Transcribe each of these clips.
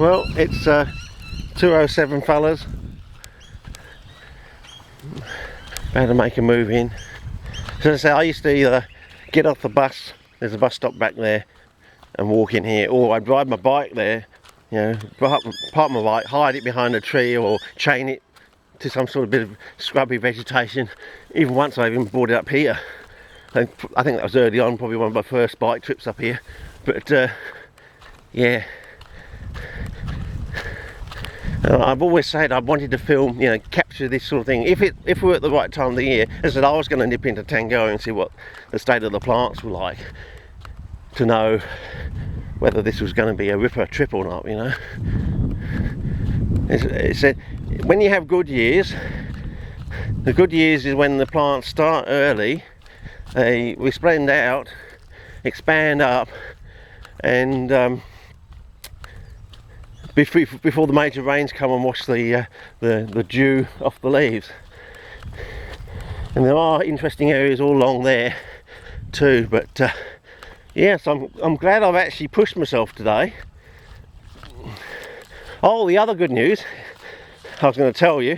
Well, it's 2:07 fellas. About to make a move in. So as I say, I used to either get off the bus, there's a bus stop back there, and walk in here, or I'd ride my bike there, you know, park my bike, hide it behind a tree or chain it to some sort of bit of scrubby vegetation. Even once I even brought it up here. I think that was early on, probably one of my first bike trips up here. But yeah, I've always said I wanted to film, you know, capture this sort of thing. If we were at the right time of the year, as I said, I was going to nip into Tango and see what the state of the plants were like, to know whether this was going to be a ripper trip or not, you know. It's when you have good years, the good years is when the plants start early, they spread out, expand up, and before the major rains come and wash the dew off the leaves. And there are interesting areas all along there too, but yes, I'm glad I've actually pushed myself today. Oh, the other good news I was going to tell you,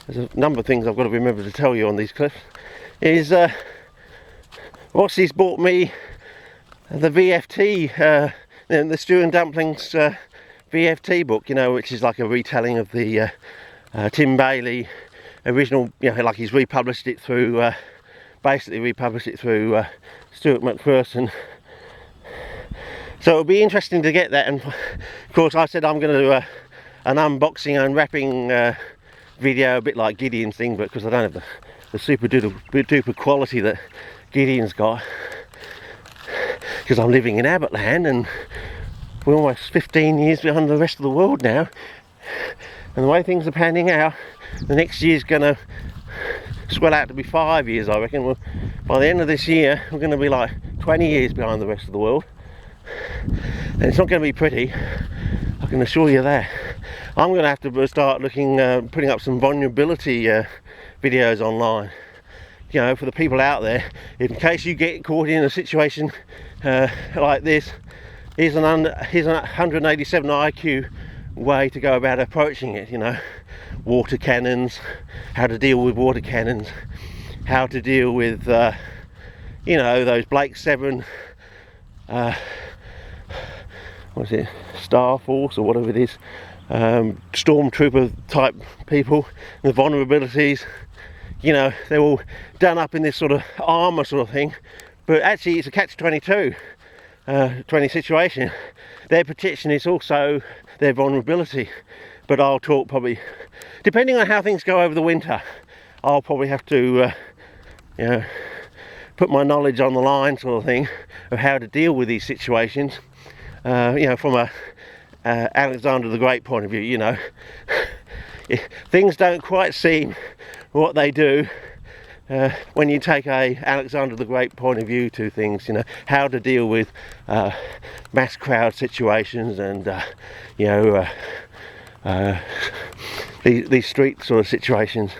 there's a number of things I've got to remember to tell you on these clips, is Rossi's bought me the VFT, the Stew and Dumplings VFT book, you know, which is like a retelling of the Tim Bailey original, you know, like he's republished it through, basically republished it through Stuart McPherson. So it'll be interesting to get that, and of course I said I'm going to do an unboxing, unwrapping video, a bit like Gideon's thing, but because I don't have the super duper quality that Gideon's got, because I'm living in Abbotland and we're almost 15 years behind the rest of the world now, and the way things are panning out, the next year's going to swell out to be 5 years, I reckon. By the end of this year we're going to be like 20 years behind the rest of the world, and it's not going to be pretty, I can assure you that. I'm going to have to start looking, putting up some vulnerability videos online, you know, for the people out there, in case you get caught in a situation like this. Here's an 187 IQ way to go about approaching it, you know. Water cannons, how to deal with water cannons, how to deal with, you know, those Blake 7, what is it, Star Force or whatever it is, stormtrooper type people, the vulnerabilities, you know, they're all done up in this sort of armour sort of thing, but actually it's a catch-22. 20 situation. Their protection is also their vulnerability, but I'll talk probably, depending on how things go over the winter, I'll probably have to you know, put my knowledge on the line sort of thing of how to deal with these situations, you know, from a Alexander the Great point of view, you know. Things don't quite seem what they do when you take a Alexander the Great point of view to things, you know, how to deal with mass crowd situations and you know, these street sort of situations,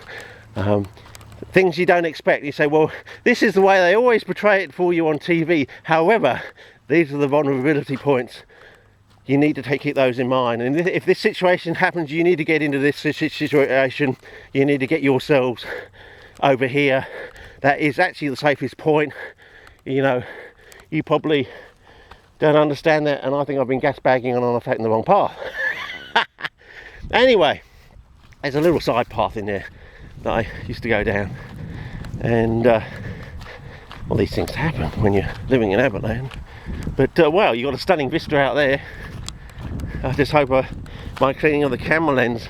things you don't expect. You say, well, this is the way they always portray it for you on TV, however these are the vulnerability points. You need to keep those in mind, and if this situation happens, you need to get into this situation, you need to get yourselves over here. That is actually the safest point. You know, you probably don't understand that, and I think I've been gas bagging and I'm taking the wrong path. Anyway, there's a little side path in there that I used to go down, and well, these things happen when you're living in Aberland. But well, you've got a stunning vista out there. I just hope my cleaning of the camera lens,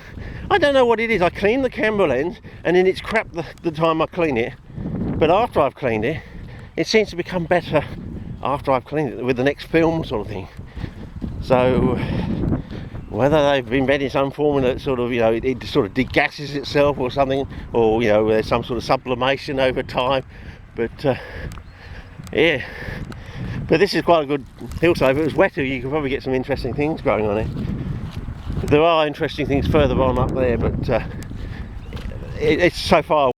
I don't know what it is, I clean the camera lens and then it's crap the time I clean it, but after I've cleaned it, it seems to become better after I've cleaned it with the next film sort of thing. So whether they've invented some formula that sort of, you know, it sort of degasses itself or something, or, you know, there's some sort of sublimation over time, but yeah. But this is quite a good hillside. If it was wetter, you could probably get some interesting things going on here. There are interesting things further on up there, but it's so far